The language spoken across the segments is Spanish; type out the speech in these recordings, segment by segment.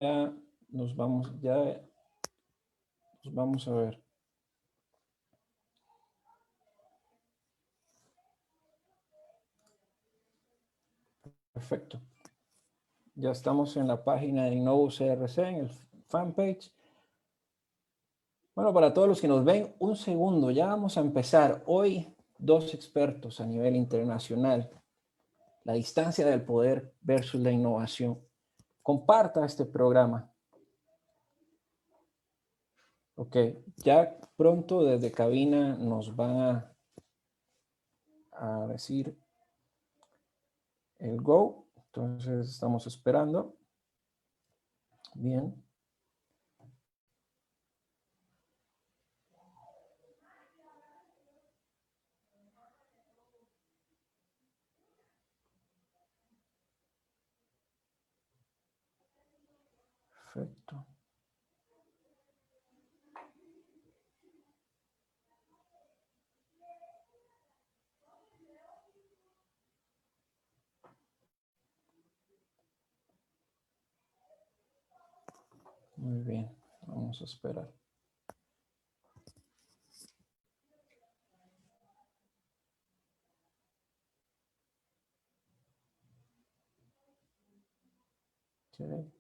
ya nos vamos a ver. Perfecto. Ya estamos en la página de Innovo CRC, en el fanpage. Bueno, para todos los que nos ven, un segundo, ya vamos a empezar. Hoy, dos expertos a nivel internacional. La distancia del poder versus la innovación. Comparta este programa. Ok, ya pronto desde cabina nos van a decir el go. Entonces estamos esperando. Bien. Perfecto. Muy bien, vamos a esperar. Okay.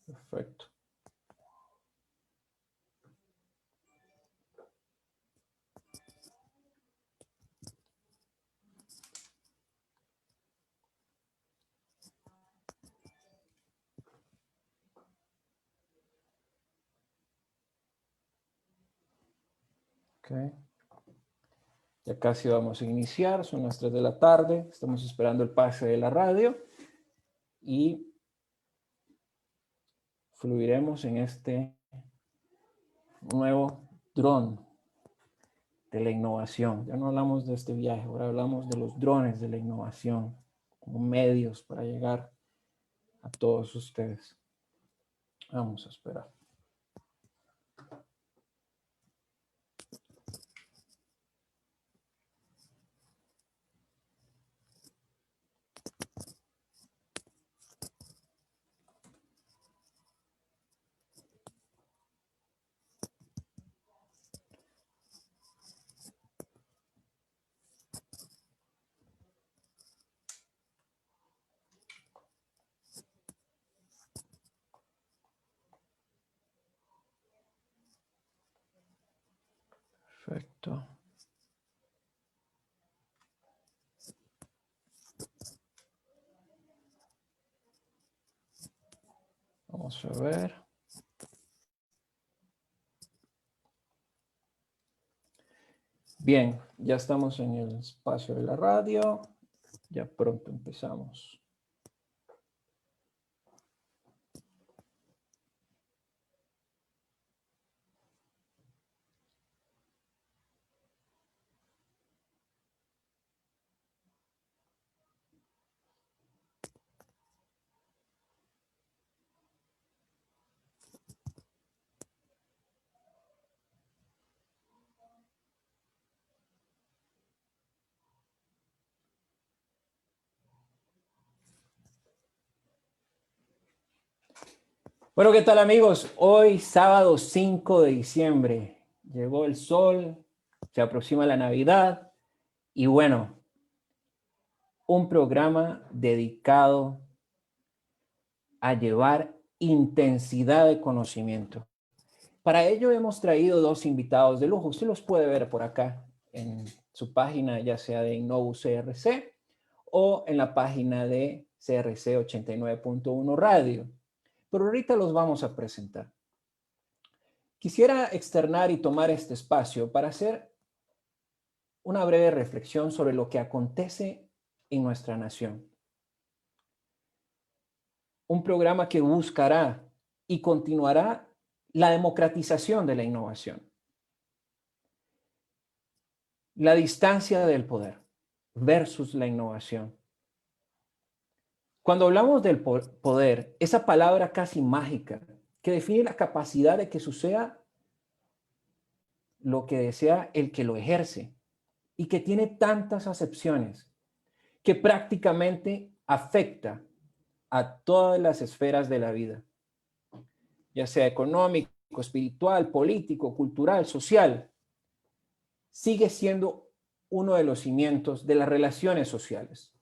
Perfecto. Okay. Ya casi vamos a iniciar, son las 3 de la tarde, estamos esperando el pase de la radio y fluiremos en este nuevo dron de la innovación. Ya no hablamos de este viaje, ahora hablamos de los drones de la innovación como medios para llegar a todos ustedes. Vamos a esperar. Perfecto. Vamos a ver. Bien, ya estamos en el espacio de la radio. Ya pronto empezamos. Bueno, ¿qué tal amigos? Hoy sábado 5 de diciembre. Llegó el sol, se aproxima la Navidad y bueno, un programa dedicado a llevar intensidad de conocimiento. Para ello hemos traído dos invitados de lujo. Usted los puede ver por acá en su página, ya sea de Innovo CRC o en la página de CRC 89.1 Radio. Pero ahorita los vamos a presentar. Quisiera externar y tomar este espacio para hacer una breve reflexión sobre lo que acontece en nuestra nación. Un programa que buscará y continuará la democratización de la innovación. La distancia del poder versus la innovación. Cuando hablamos del poder, esa palabra casi mágica que define la capacidad de que suceda lo que desea el que lo ejerce y que tiene tantas acepciones que prácticamente afecta a todas las esferas de la vida, ya sea económico, espiritual, político, cultural, social, sigue siendo uno de los cimientos de las relaciones sociales.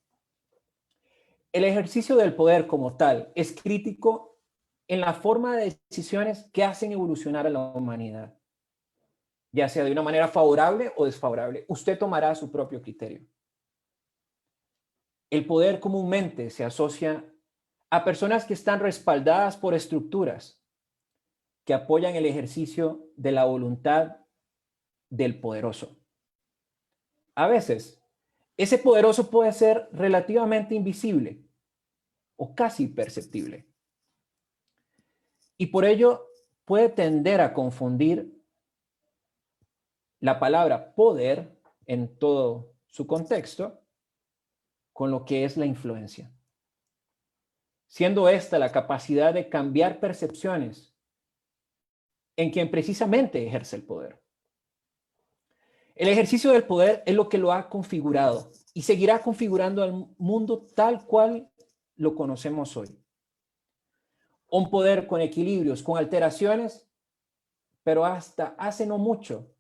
El ejercicio del poder como tal es crítico en la forma de decisiones que hacen evolucionar a la humanidad, ya sea de una manera favorable o desfavorable. Usted tomará su propio criterio. El poder comúnmente se asocia a personas que están respaldadas por estructuras que apoyan el ejercicio de la voluntad del poderoso. A veces, ese poderoso puede ser relativamente invisible o casi imperceptible. Y por ello puede tender a confundir la palabra poder en todo su contexto con lo que es la influencia, siendo esta la capacidad de cambiar percepciones en quien precisamente ejerce el poder. El ejercicio del poder es lo que lo ha configurado y seguirá configurando al mundo tal cual lo conocemos hoy. Un poder con equilibrios, con alteraciones, pero hasta hace no mucho,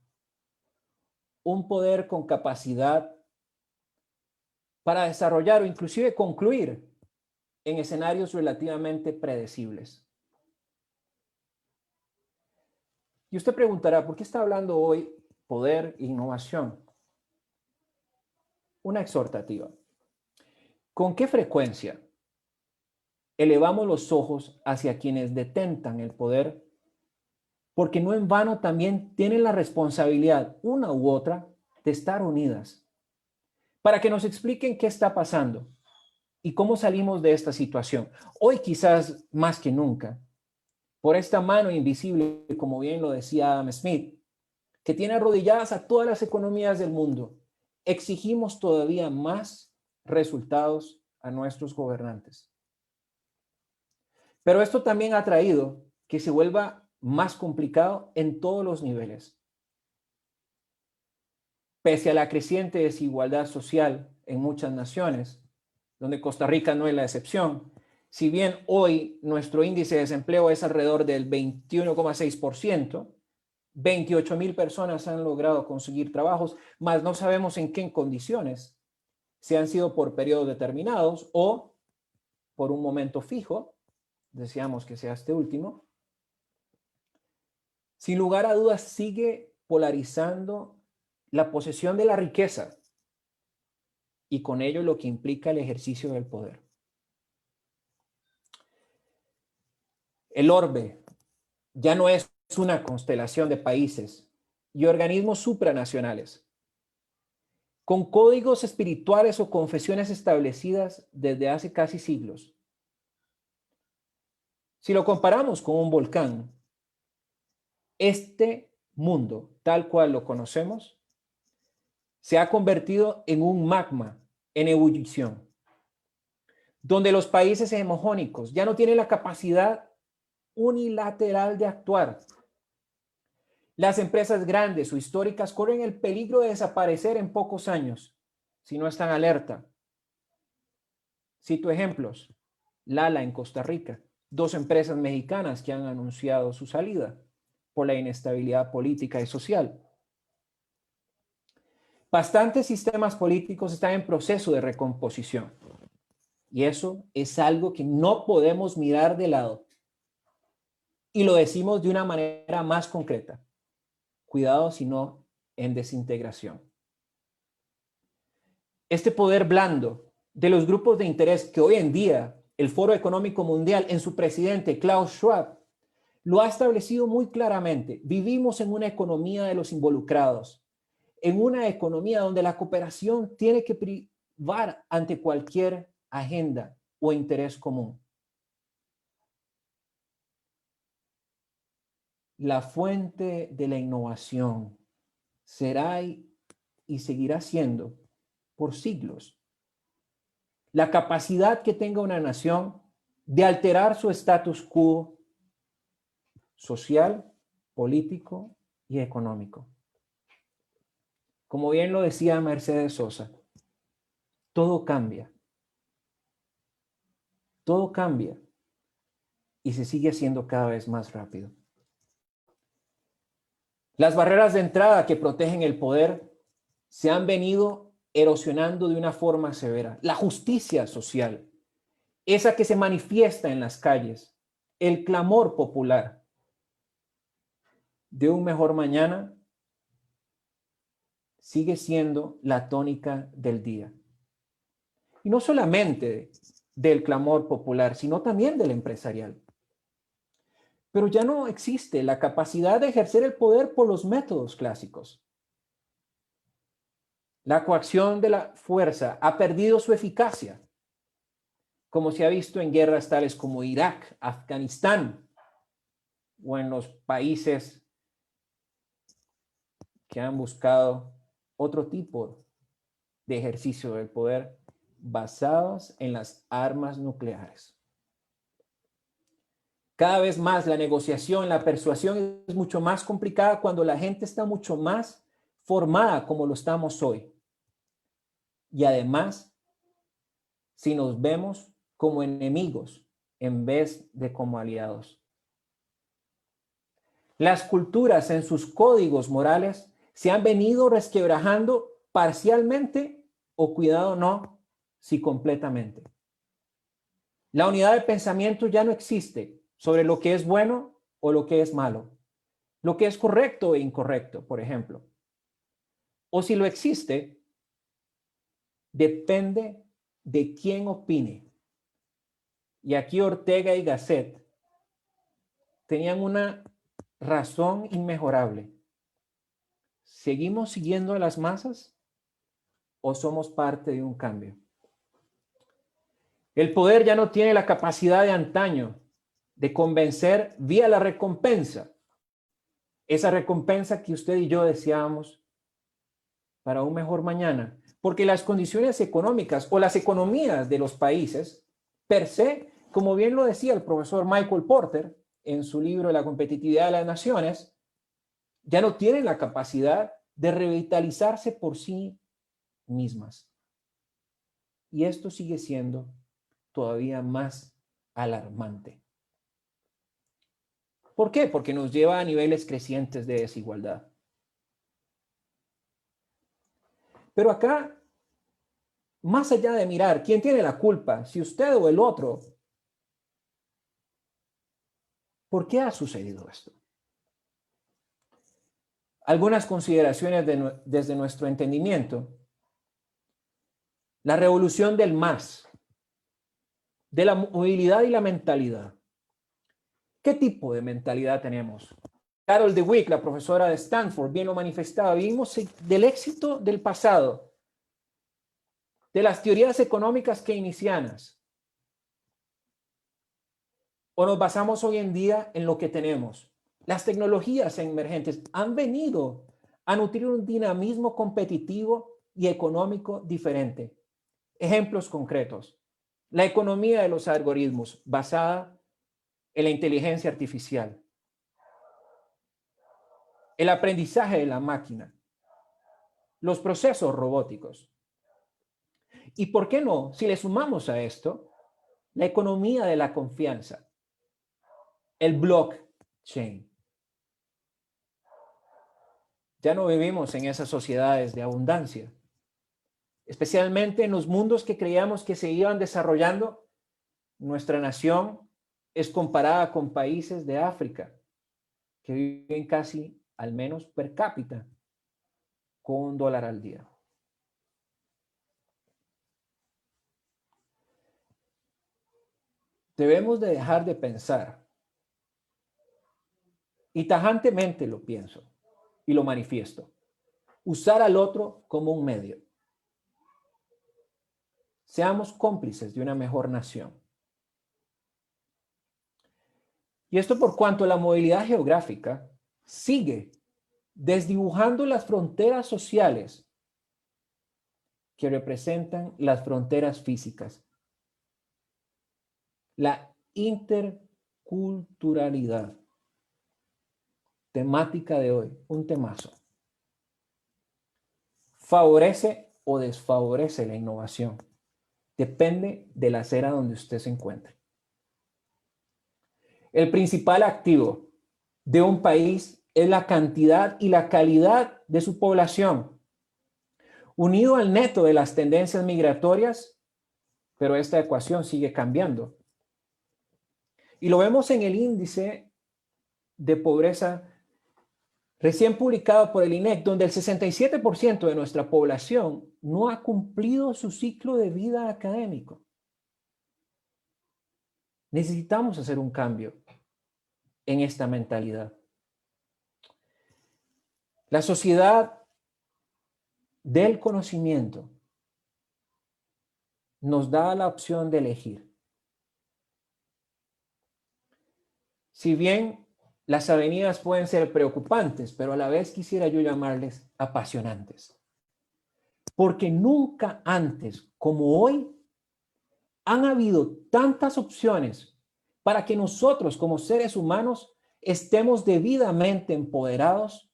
un poder con capacidad para desarrollar o inclusive concluir en escenarios relativamente predecibles. Y usted preguntará, ¿por qué está hablando hoy poder e innovación? Una exhortativa. ¿Con qué frecuencia elevamos los ojos hacia quienes detentan el poder? Porque no en vano también tienen la responsabilidad, una u otra, de estar unidas, para que nos expliquen qué está pasando y cómo salimos de esta situación. Hoy quizás más que nunca, por esta mano invisible, como bien lo decía Adam Smith, que tiene arrodilladas a todas las economías del mundo, exigimos todavía más resultados a nuestros gobernantes. Pero esto también ha traído que se vuelva más complicado en todos los niveles. Pese a la creciente desigualdad social en muchas naciones, donde Costa Rica no es la excepción, si bien hoy nuestro índice de desempleo es alrededor del 21,6%, 28,000 personas han logrado conseguir trabajos, mas no sabemos en qué condiciones, si han sido por periodos determinados o por un momento fijo, deseamos que sea este último. Sin lugar a dudas, sigue polarizando la posesión de la riqueza y con ello lo que implica el ejercicio del poder. El orbe ya no es una constelación de países y organismos supranacionales, con códigos espirituales o confesiones establecidas desde hace casi siglos. Si lo comparamos con un volcán, este mundo, tal cual lo conocemos, se ha convertido en un magma en ebullición, donde los países hegemónicos ya no tienen la capacidad unilateral de actuar. Las empresas grandes o históricas corren el peligro de desaparecer en pocos años si no están alerta. Cito ejemplos. Lala en Costa Rica, 2 empresas mexicanas que han anunciado su salida por la inestabilidad política y social. Bastantes sistemas políticos están en proceso de recomposición y eso es algo que no podemos mirar de lado. Y lo decimos de una manera más concreta. Cuidado si no en desintegración. Este poder blando de los grupos de interés que hoy en día el Foro Económico Mundial en su presidente Klaus Schwab lo ha establecido muy claramente. Vivimos en una economía de los involucrados, en una economía donde la cooperación tiene que privar ante cualquier agenda o interés común. La fuente de la innovación será y seguirá siendo por siglos la capacidad que tenga una nación de alterar su status quo social, político y económico. Como bien lo decía Mercedes Sosa, todo cambia. Todo cambia y se sigue haciendo cada vez más rápido. Las barreras de entrada que protegen el poder se han venido erosionando de una forma severa. La justicia social, esa que se manifiesta en las calles, el clamor popular de un mejor mañana, sigue siendo la tónica del día. Y no solamente del clamor popular, sino también del empresarial. Pero ya no existe la capacidad de ejercer el poder por los métodos clásicos. La coacción de la fuerza ha perdido su eficacia, como se ha visto en guerras tales como Irak, Afganistán o en los países que han buscado otro tipo de ejercicio del poder basados en las armas nucleares. Cada vez más la negociación, la persuasión es mucho más complicada cuando la gente está mucho más formada como lo estamos hoy. Y además, si nos vemos como enemigos en vez de como aliados. Las culturas en sus códigos morales se han venido resquebrajando parcialmente o, cuidado no, si completamente. La unidad de pensamiento ya no existe sobre lo que es bueno o lo que es malo, lo que es correcto e incorrecto, por ejemplo. O si lo existe, depende de quién opine. Y aquí Ortega y Gasset tenían una razón inmejorable. ¿Seguimos siguiendo a las masas o somos parte de un cambio? El poder ya no tiene la capacidad de antaño de convencer vía la recompensa. Esa recompensa que usted y yo deseábamos para un mejor mañana. Porque las condiciones económicas o las economías de los países, per se, como bien lo decía el profesor Michael Porter en su libro La competitividad de las naciones, ya no tienen la capacidad de revitalizarse por sí mismas. Y esto sigue siendo todavía más alarmante. ¿Por qué? Porque nos lleva a niveles crecientes de desigualdad. Pero acá, más allá de mirar quién tiene la culpa, si usted o el otro, ¿por qué ha sucedido esto? Algunas consideraciones desde nuestro entendimiento. La revolución del más, de la movilidad y la mentalidad. ¿Qué tipo de mentalidad tenemos? Carol Dweck, la profesora de Stanford, bien lo manifestaba. Vivimos del éxito del pasado, de las teorías económicas keynesianas. ¿O nos basamos hoy en día en lo que tenemos? Las tecnologías emergentes han venido a nutrir un dinamismo competitivo y económico diferente. Ejemplos concretos. La economía de los algoritmos basada en la inteligencia artificial. El aprendizaje de la máquina. Los procesos robóticos. ¿Y por qué no? Si le sumamos a esto, la economía de la confianza. El blockchain. Ya no vivimos en esas sociedades de abundancia. Especialmente en los mundos que creíamos que se iban desarrollando, nuestra nación es comparada con países de África que viven casi, al menos per cápita, con $1 al día. Debemos de dejar de pensar, y tajantemente lo pienso y lo manifiesto, usar al otro como un medio. Seamos cómplices de una mejor nación. Y esto por cuanto la movilidad geográfica sigue desdibujando las fronteras sociales que representan las fronteras físicas. La interculturalidad. Temática de hoy, un temazo. favorece o desfavorece la innovación. Depende de la acera donde usted se encuentre. El principal activo de un país es la cantidad y la calidad de su población, unido al neto de las tendencias migratorias, pero esta ecuación sigue cambiando. Y lo vemos en el índice de pobreza recién publicado por el INEC, donde el 67% de nuestra población no ha cumplido su ciclo de vida académico. Necesitamos hacer un cambio en esta mentalidad. La sociedad del conocimiento nos da la opción de elegir. Si bien las avenidas pueden ser preocupantes, pero a la vez quisiera yo llamarles apasionantes. Porque nunca antes como hoy han habido tantas opciones para que nosotros como seres humanos estemos debidamente empoderados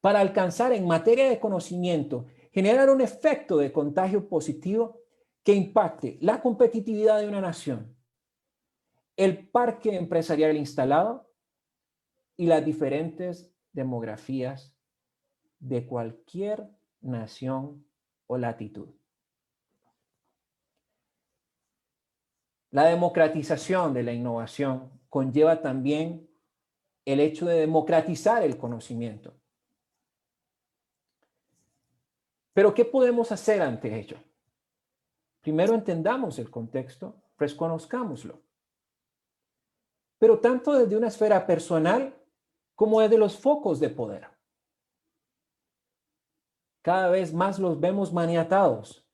para alcanzar en materia de conocimiento, generar un efecto de contagio positivo que impacte la competitividad de una nación, el parque empresarial instalado y las diferentes demografías de cualquier nación o latitud. La democratización de la innovación conlleva también el hecho de democratizar el conocimiento. Pero ¿qué podemos hacer ante ello? Primero entendamos el contexto, pues conozcámoslo. Pero tanto desde una esfera personal como desde los focos de poder. Cada vez más los vemos maniatados.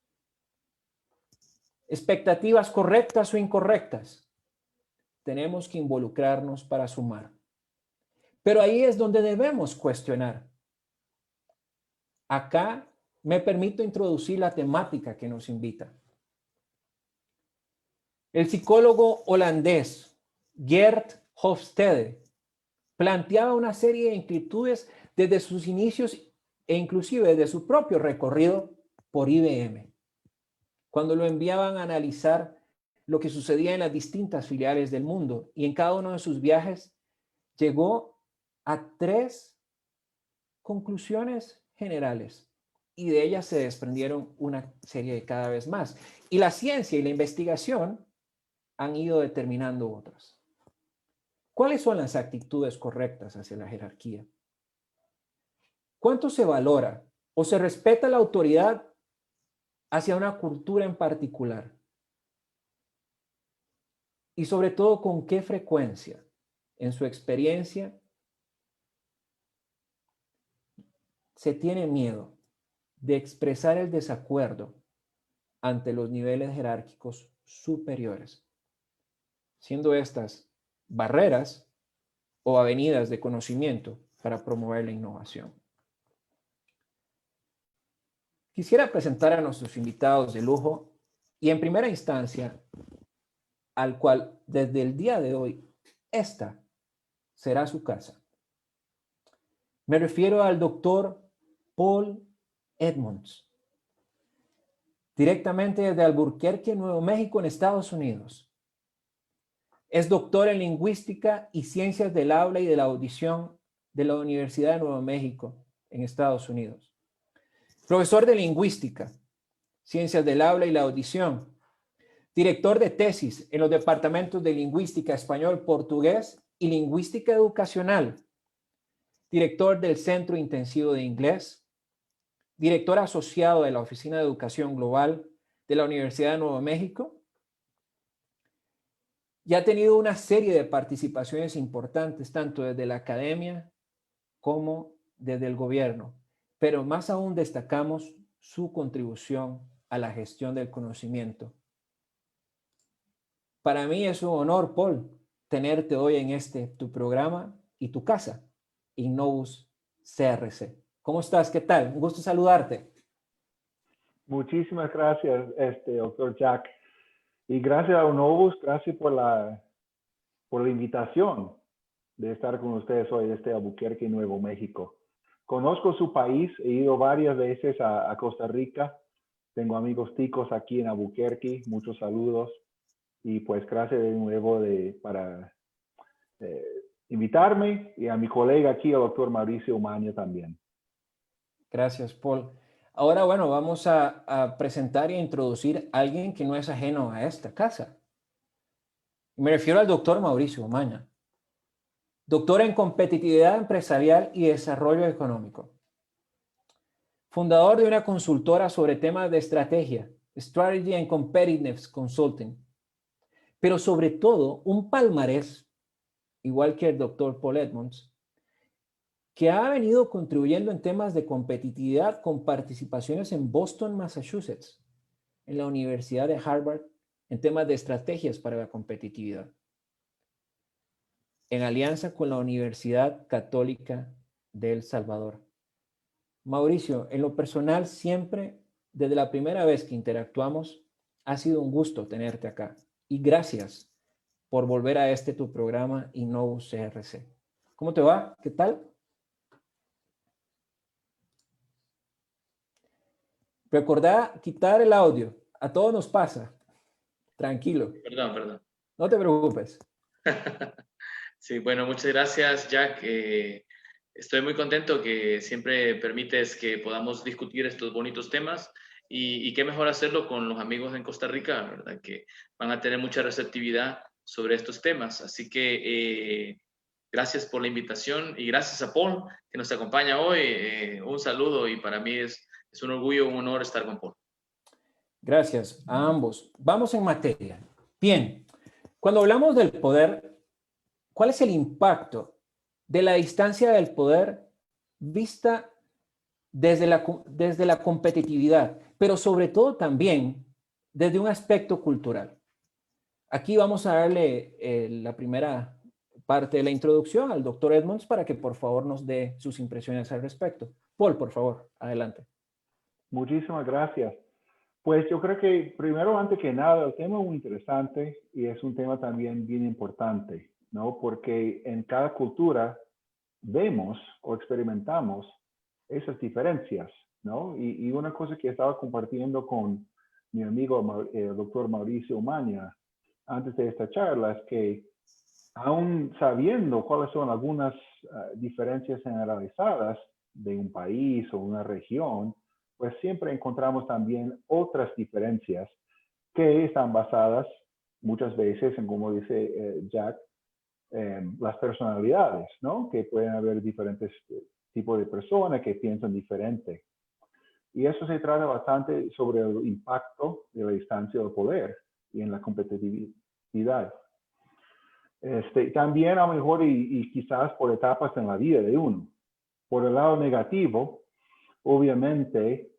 Expectativas correctas o incorrectas. Tenemos que involucrarnos para sumar. Pero ahí es donde debemos cuestionar. Acá me permito introducir la temática que nos invita. El psicólogo holandés Geert Hofstede planteaba una serie de inquietudes desde sus inicios e inclusive desde su propio recorrido por IBM, cuando lo enviaban a analizar lo que sucedía en las distintas filiales del mundo, y en cada uno de sus viajes llegó a 3 conclusiones generales y de ellas se desprendieron una serie de cada vez más. Y la ciencia y la investigación han ido determinando otras. ¿Cuáles son las actitudes correctas hacia la jerarquía? ¿Cuánto se valora o se respeta la autoridad hacia una cultura en particular? Y sobre todo, ¿con qué frecuencia en su experiencia se tiene miedo de expresar el desacuerdo ante los niveles jerárquicos superiores, siendo estas barreras o avenidas de conocimiento para promover la innovación? Quisiera presentar a nuestros invitados de lujo y en primera instancia al cual desde el día de hoy esta será su casa. Me refiero al doctor Paul Edmonds, directamente desde Albuquerque, Nuevo México, en Estados Unidos. Es doctor en Lingüística y Ciencias del Habla y de la Audición de la Universidad de Nuevo México, en Estados Unidos. Profesor de Lingüística, Ciencias del Habla y la Audición. Director de tesis en los departamentos de Lingüística Español, Portugués y Lingüística Educacional. Director del Centro Intensivo de Inglés. Director asociado de la Oficina de Educación Global de la Universidad de Nuevo México. Y ha tenido una serie de participaciones importantes, tanto desde la academia como desde el gobierno. Pero más aún destacamos su contribución a la gestión del conocimiento. Para mí es un honor, Paul, tenerte hoy en tu programa y tu casa, Innovus CRC. ¿Cómo estás? ¿Qué tal? Un gusto saludarte. Muchísimas gracias, doctor Jack. Y gracias a Innovus, gracias por la invitación de estar con ustedes hoy desde Albuquerque, Nuevo México. conozco su país, he ido varias veces a Costa Rica. Tengo amigos ticos aquí en Albuquerque, muchos saludos. Y pues gracias de nuevo para invitarme y a mi colega aquí, el doctor Mauricio Umaña también. Gracias, Paul. Ahora, bueno, vamos a presentar e introducir a alguien que no es ajeno a esta casa. Me refiero al doctor Mauricio Umaña, doctor en competitividad empresarial y desarrollo económico, fundador de una consultora sobre temas de estrategia, Strategy and Competitiveness Consulting, pero sobre todo un palmarés, igual que el doctor Paul Edmonds, que ha venido contribuyendo en temas de competitividad con participaciones en Boston, Massachusetts, en la Universidad de Harvard, en temas de estrategias para la competitividad, en alianza con la Universidad Católica de El Salvador. Mauricio, en lo personal, siempre, desde la primera vez que interactuamos, ha sido un gusto tenerte acá. Y gracias por volver a tu programa Innovus CRC. ¿Cómo te va? ¿Qué tal? Recordá quitar el audio. A todos nos pasa. Tranquilo. Perdón. No te preocupes. Sí, bueno, muchas gracias, Jack. Estoy muy contento que siempre permites que podamos discutir estos bonitos temas y qué mejor hacerlo con los amigos en Costa Rica, ¿verdad? Que van a tener mucha receptividad sobre estos temas. Así que gracias por la invitación y gracias a Paul que nos acompaña hoy. Un saludo y para mí es un orgullo, un honor estar con Paul. Gracias a ambos. Vamos en materia. Bien, cuando hablamos del poder, ¿cuál es el impacto de la distancia del poder vista desde la competitividad, pero sobre todo también desde un aspecto cultural? Aquí vamos a darle la primera parte de la introducción al doctor Edmonds para que por favor nos dé sus impresiones al respecto. Paul, por favor, adelante. Muchísimas gracias. Pues yo creo que primero, antes que nada, el tema es muy interesante y es un tema también bien importante, ¿no? Porque en cada cultura vemos o experimentamos esas diferencias, ¿no? Y una cosa que estaba compartiendo con mi amigo el doctor Mauricio Umaña antes de esta charla es que aún sabiendo cuáles son algunas diferencias generalizadas de un país o una región, pues siempre encontramos también otras diferencias que están basadas muchas veces en, como dice Jack, las personalidades, ¿no? Que pueden haber diferentes tipos de personas que piensan diferente. Y eso se trata bastante sobre el impacto de la distancia del poder y en la competitividad. También a lo mejor y quizás por etapas en la vida de uno. Por el lado negativo, obviamente,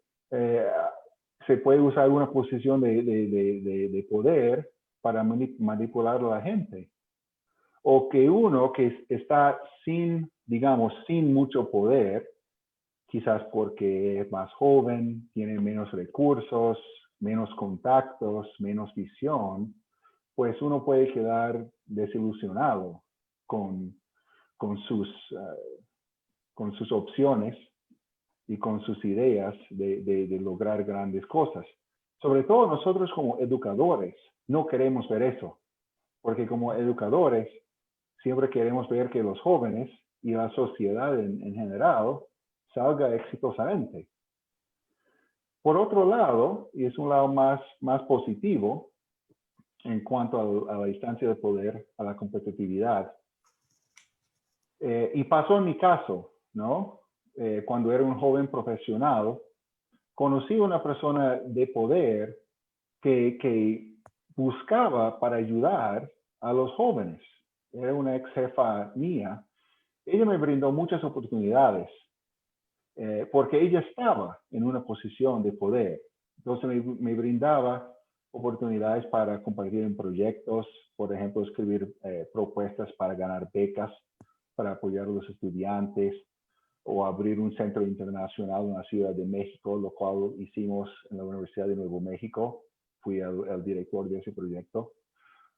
se puede usar una posición de poder para manipular a la gente. O que uno que está digamos, sin mucho poder, quizás porque es más joven, tiene menos recursos, menos contactos, menos visión, pues uno puede quedar desilusionado con sus opciones y con sus ideas de lograr grandes cosas. Sobre todo nosotros como educadores no queremos ver eso, porque como educadores siempre queremos ver que los jóvenes y la sociedad en general salga exitosamente. Por otro lado, y es un lado más positivo en cuanto a la distancia de poder, a la competitividad, y pasó en mi caso, ¿no? Cuando era un joven profesional, conocí a una persona de poder que buscaba para ayudar a los jóvenes. Era una ex jefa mía. Ella me brindó muchas oportunidades porque ella estaba en una posición de poder. Entonces me brindaba oportunidades para compartir en proyectos, por ejemplo, escribir propuestas para ganar becas, para apoyar a los estudiantes, o abrir un centro internacional en la Ciudad de México, lo cual hicimos en la Universidad de Nuevo México. Fui el director de ese proyecto.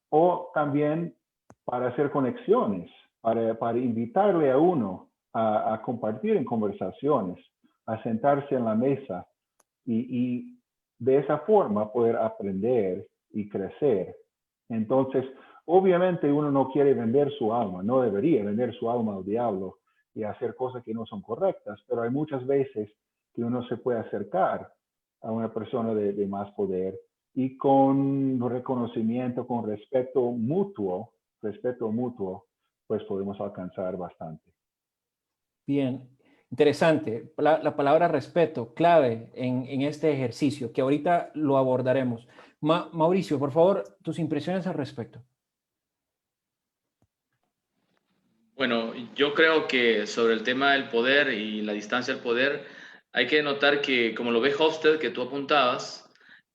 O también para hacer conexiones, para invitarle a uno a compartir en conversaciones, a sentarse en la mesa y de esa forma poder aprender y crecer. Entonces, obviamente uno no quiere vender su alma, no debería vender su alma al diablo y hacer cosas que no son correctas, pero hay muchas veces que uno se puede acercar a una persona de más poder y con reconocimiento, con respeto mutuo, pues podemos alcanzar bastante. Bien, interesante. La palabra respeto, clave en este ejercicio, que ahorita lo abordaremos. Mauricio, por favor, tus impresiones al respecto. Bueno, yo creo que sobre el tema del poder y la distancia al poder, hay que notar que, como lo ve Hofstede, que tú apuntabas,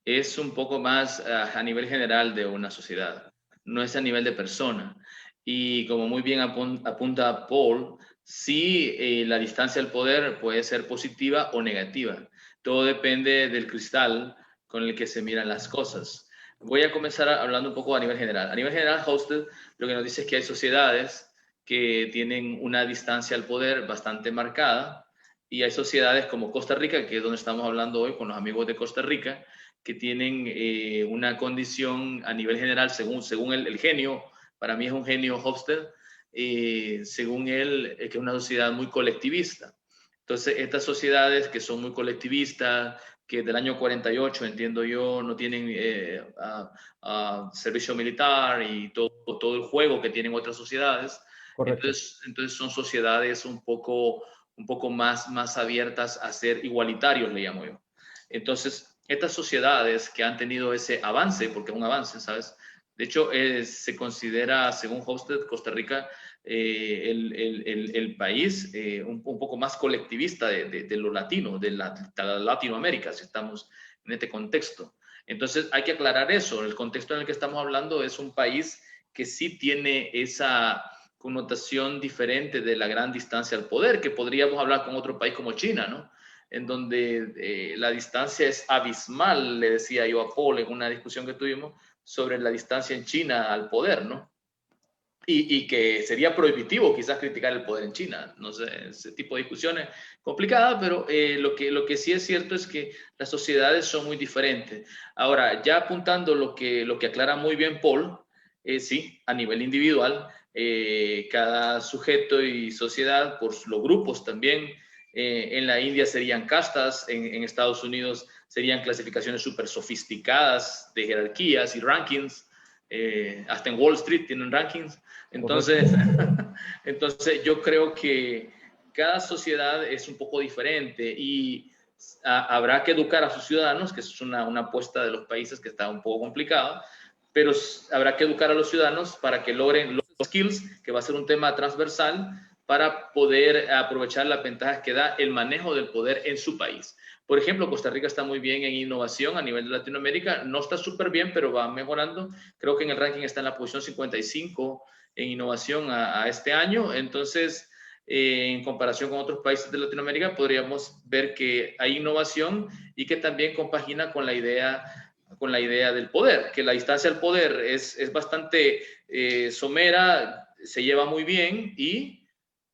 es un poco más a nivel general de una sociedad, no es a nivel de persona. Y como muy bien apunta Paul, sí, la distancia al poder puede ser positiva o negativa. Todo depende del cristal con el que se miran las cosas. Voy a comenzar hablando un poco a nivel general. A nivel general, Hofstede lo que nos dice es que hay sociedades que tienen una distancia al poder bastante marcada, y hay sociedades como Costa Rica, que es donde estamos hablando hoy con los amigos de Costa Rica, que tienen una condición a nivel general, según el genio, para mí es un genio Hofstede, según él, que es una sociedad muy colectivista. Entonces, estas sociedades que son muy colectivistas, que del año 48, entiendo yo, no tienen servicio militar y todo el juego que tienen otras sociedades, Correcto. entonces son sociedades un poco más abiertas a ser igualitarios, le llamo yo. Entonces, estas sociedades que han tenido ese avance, porque es un avance, ¿sabes? De hecho, se considera, según Hofstede, Costa Rica, el país un poco más colectivista de lo latino, de Latinoamérica, si estamos en este contexto. Entonces, hay que aclarar eso. El contexto en el que estamos hablando es un país que sí tiene esa connotación diferente de la gran distancia al poder, que podríamos hablar con otro país como China, ¿no? En donde la distancia es abismal, le decía yo a Paul en una discusión que tuvimos sobre la distancia en China al poder, ¿no? Y que sería prohibitivo quizás criticar el poder en China. No sé, ese tipo de discusiones complicadas, pero lo que sí es cierto es que las sociedades son muy diferentes. Ahora, ya apuntando lo que aclara muy bien Paul, sí, a nivel individual, cada sujeto y sociedad, por los grupos también, en la India serían castas, en Estados Unidos serían clasificaciones súper sofisticadas de jerarquías y rankings, hasta en Wall Street tienen rankings. Entonces, entonces yo creo que cada sociedad es un poco diferente y habrá que educar a sus ciudadanos, que es una apuesta de los países que está un poco complicada, pero habrá que educar a los ciudadanos para que logren los skills, que va a ser un tema transversal, para poder aprovechar las ventajas que da el manejo del poder en su país. Por ejemplo, Costa Rica está muy bien en innovación a nivel de Latinoamérica, no está súper bien, pero va mejorando. Creo que en el ranking está en la posición 55 en innovación a este año. Entonces, en comparación con otros países de Latinoamérica, podríamos ver que hay innovación y que también compagina con la idea del poder, que la distancia al poder es bastante somera, se lleva muy bien y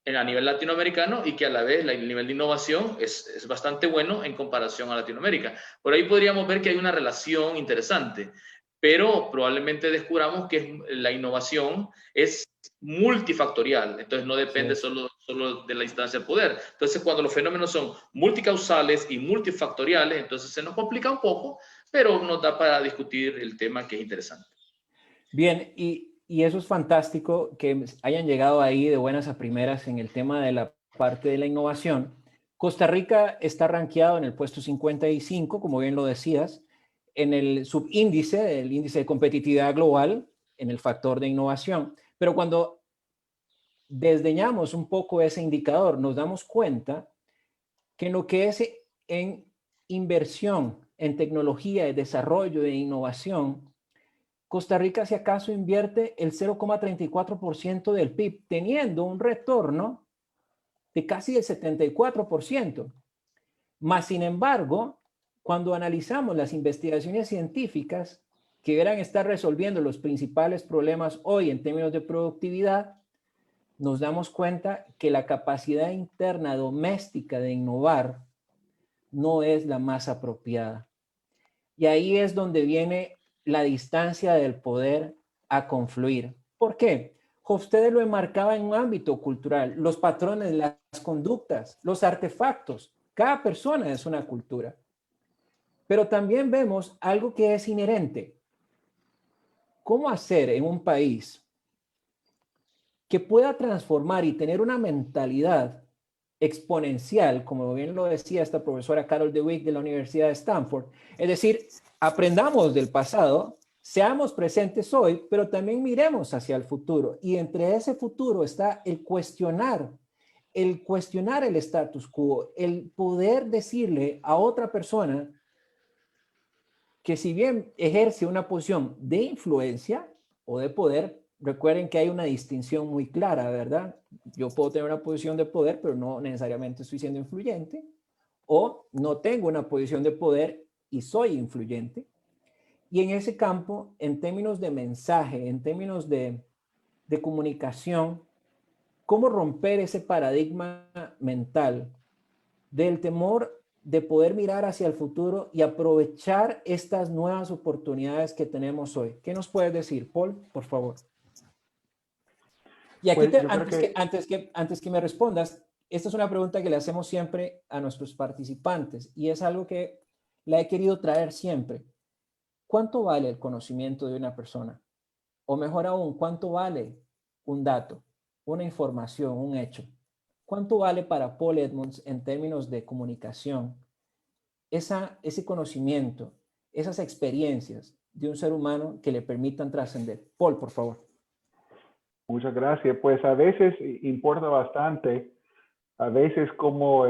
a nivel latinoamericano, y que a la vez el nivel de innovación es bastante bueno en comparación a Latinoamérica. Por ahí podríamos ver que hay una relación interesante, pero probablemente descubramos que la innovación es multifactorial, entonces no depende solo de la distancia al poder. Entonces, cuando los fenómenos son multicausales y multifactoriales, entonces se nos complica un poco, pero nos da para discutir el tema, que es interesante. Bien, y eso es fantástico que hayan llegado ahí de buenas a primeras en el tema de la parte de la innovación. Costa Rica está rankeado en el puesto 55, como bien lo decías, en el subíndice, el índice de competitividad global, en el factor de innovación. Pero cuando desdeñamos un poco ese indicador, nos damos cuenta que en lo que es en inversión, en tecnología, de desarrollo, de innovación, Costa Rica, si acaso, invierte el 0,34% del PIB, teniendo un retorno de casi el 74%. Más sin embargo, cuando analizamos las investigaciones científicas que deberán estar resolviendo los principales problemas hoy en términos de productividad, nos damos cuenta que la capacidad interna doméstica de innovar no es la más apropiada. Y ahí es donde viene la distancia del poder a confluir. ¿Por qué? Ustedes lo enmarcaba en un ámbito cultural, los patrones, las conductas, los artefactos. Cada persona es una cultura. Pero también vemos algo que es inherente. ¿Cómo hacer en un país que pueda transformar y tener una mentalidad exponencial, como bien lo decía esta profesora Carol DeWitt de la Universidad de Stanford? Es decir, aprendamos del pasado, seamos presentes hoy, pero también miremos hacia el futuro. Y entre ese futuro está el cuestionar el status quo, el poder decirle a otra persona que si bien ejerce una posición de influencia o de poder, recuerden que hay una distinción muy clara, ¿verdad? Yo puedo tener una posición de poder, pero no necesariamente estoy siendo influyente, o no tengo una posición de poder y soy influyente. Y en ese campo, en términos de mensaje, en términos de comunicación, ¿cómo romper ese paradigma mental del temor de poder mirar hacia el futuro y aprovechar estas nuevas oportunidades que tenemos hoy? ¿Qué nos puedes decir, Paul, por favor? Y aquí, Pues yo creo que antes que me respondas, esta es una pregunta que le hacemos siempre a nuestros participantes y es algo que la he querido traer siempre. ¿Cuánto vale el conocimiento de una persona? O mejor aún, ¿cuánto vale un dato, una información, un hecho? ¿Cuánto vale para Paul Edmonds en términos de comunicación ese conocimiento, esas experiencias de un ser humano que le permitan trascender? Paul, por favor. muchas gracias. Pues a veces importa bastante, a veces como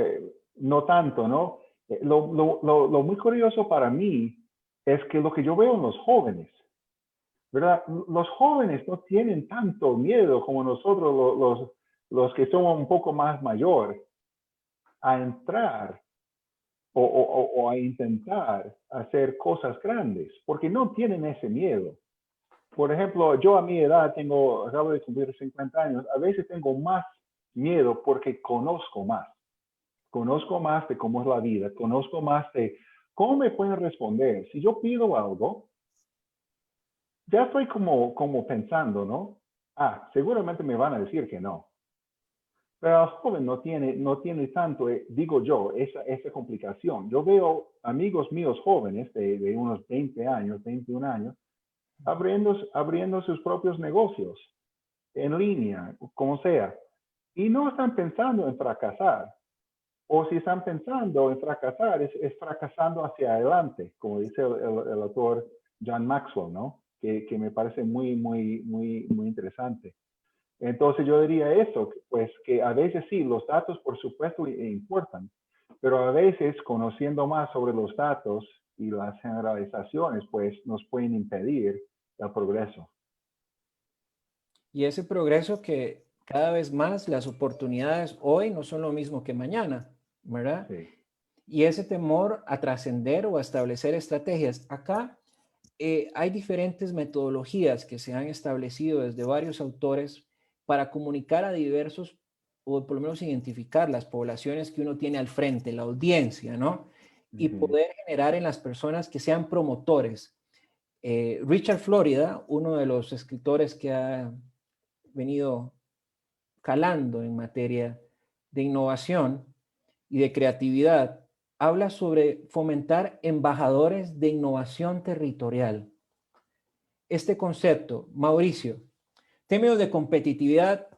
no tanto, ¿no? Lo muy curioso para mí es que lo que yo veo en los jóvenes, ¿verdad? Los jóvenes no tienen tanto miedo como nosotros, los que somos un poco más mayor, a entrar o a intentar hacer cosas grandes, porque no tienen ese miedo. Por ejemplo, yo a mi edad acabo de cumplir 50 años, a veces tengo más miedo porque conozco más. Conozco más de cómo es la vida, conozco más de cómo me pueden responder. Si yo pido algo, ya estoy como pensando, ¿no? Seguramente me van a decir que no. Pero el joven no tiene tanto, digo yo, esa complicación. Yo veo amigos míos jóvenes de unos 20 años, 21 años, abriendo sus propios negocios en línea, como sea. Y no están pensando en fracasar. O si están pensando en fracasar, es fracasando hacia adelante, como dice el autor John Maxwell, ¿no? Que me parece muy interesante. Entonces yo diría eso, pues que a veces sí, los datos por supuesto importan, pero a veces conociendo más sobre los datos y las generalizaciones, pues nos pueden impedir el progreso. Y ese progreso que cada vez más las oportunidades hoy no son lo mismo que mañana, ¿verdad? Sí. Y ese temor a trascender o a establecer estrategias. Acá hay diferentes metodologías que se han establecido desde varios autores para comunicar a diversos, o por lo menos identificar las poblaciones que uno tiene al frente, la audiencia, ¿no? Y poder generar en las personas que sean promotores. Richard Florida, uno de los escritores que ha venido calando en materia de innovación y de creatividad, habla sobre fomentar embajadores de innovación territorial. Este concepto, Mauricio, términos de competitividad,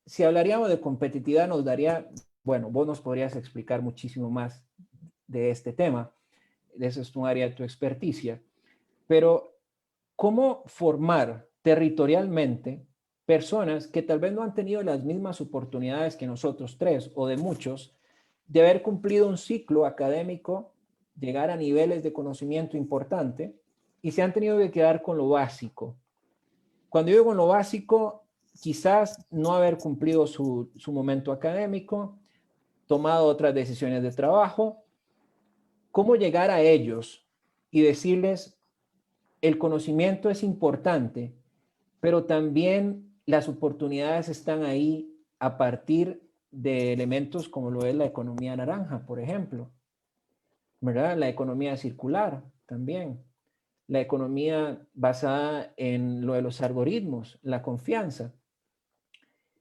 si hablaríamos de competitividad nos daría, bueno, vos nos podrías explicar muchísimo más de este tema, de eso es un área de tu experticia, pero ¿cómo formar territorialmente personas que tal vez no han tenido las mismas oportunidades que nosotros tres o de muchos de haber cumplido un ciclo académico, llegar a niveles de conocimiento importante y se han tenido que quedar con lo básico? Cuando digo con lo básico, quizás no haber cumplido su momento académico, tomado otras decisiones de trabajo. ¿Cómo llegar a ellos y decirles, el conocimiento es importante, pero también las oportunidades están ahí a partir de elementos como lo es la economía naranja, por ejemplo, ¿verdad? La economía circular también, la economía basada en lo de los algoritmos, la confianza.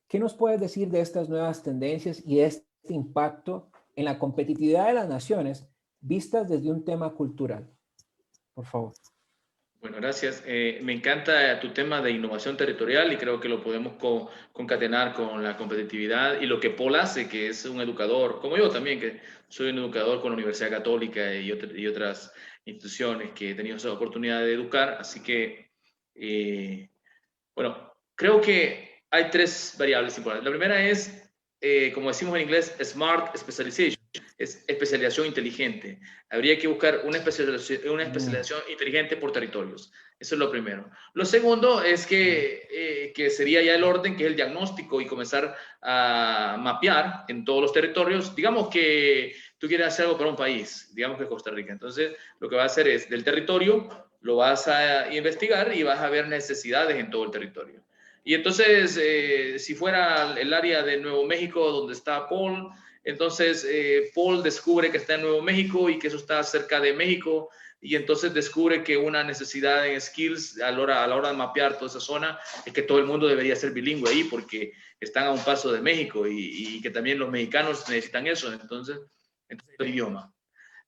¿Qué nos puedes decir de estas nuevas tendencias y este impacto en la competitividad de las naciones vistas desde un tema cultural? Por favor. Bueno, gracias. Me encanta tu tema de innovación territorial y creo que lo podemos concatenar con la competitividad y lo que Paul hace, que es un educador, como yo también, que soy un educador con la Universidad Católica y otras instituciones que he tenido esa oportunidad de educar. Así que, bueno, creo que hay tres variables importantes. La primera es, como decimos en inglés, Smart Specialization, es especialización inteligente. Habría que buscar una especialización inteligente por territorios. Eso es lo primero. Lo segundo es que sería ya el orden, que es el diagnóstico y comenzar a mapear en todos los territorios. Digamos que tú quieres hacer algo para un país, digamos que Costa Rica. Entonces, lo que vas a hacer es del territorio, lo vas a investigar y vas a ver necesidades en todo el territorio. Y entonces, si fuera el área de Nuevo México donde está Paul, entonces Paul descubre que está en Nuevo México y que eso está cerca de México y entonces descubre que una necesidad en skills a la hora de mapear toda esa zona es que todo el mundo debería ser bilingüe ahí porque están a un paso de México y que también los mexicanos necesitan eso. Entonces el idioma.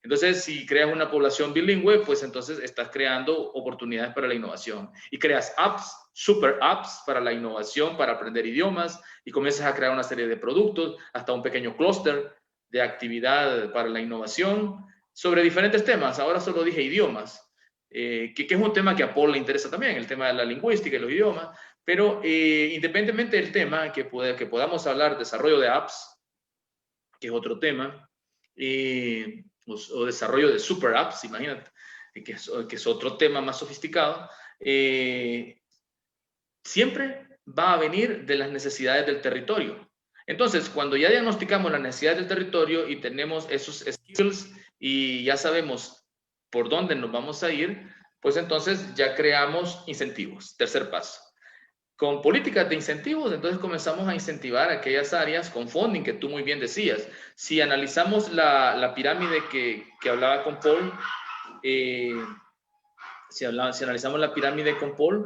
Entonces, si creas una población bilingüe, pues entonces estás creando oportunidades para la innovación y creas apps, super apps para la innovación, para aprender idiomas y comienzas a crear una serie de productos, hasta un pequeño clúster de actividad para la innovación sobre diferentes temas. Ahora solo dije idiomas, que es un tema que a Paul le interesa también, el tema de la lingüística y los idiomas, pero independientemente del tema, que podamos hablar desarrollo de apps, que es otro tema, o desarrollo de super apps, imagínate, que es otro tema más sofisticado, siempre va a venir de las necesidades del territorio. Entonces, cuando ya diagnosticamos las necesidades del territorio y tenemos esos skills y ya sabemos por dónde nos vamos a ir, pues entonces ya creamos incentivos. Tercer paso. Con políticas de incentivos, entonces comenzamos a incentivar aquellas áreas con funding que tú muy bien decías. Si analizamos la pirámide que hablaba con Paul, si analizamos la pirámide con Paul,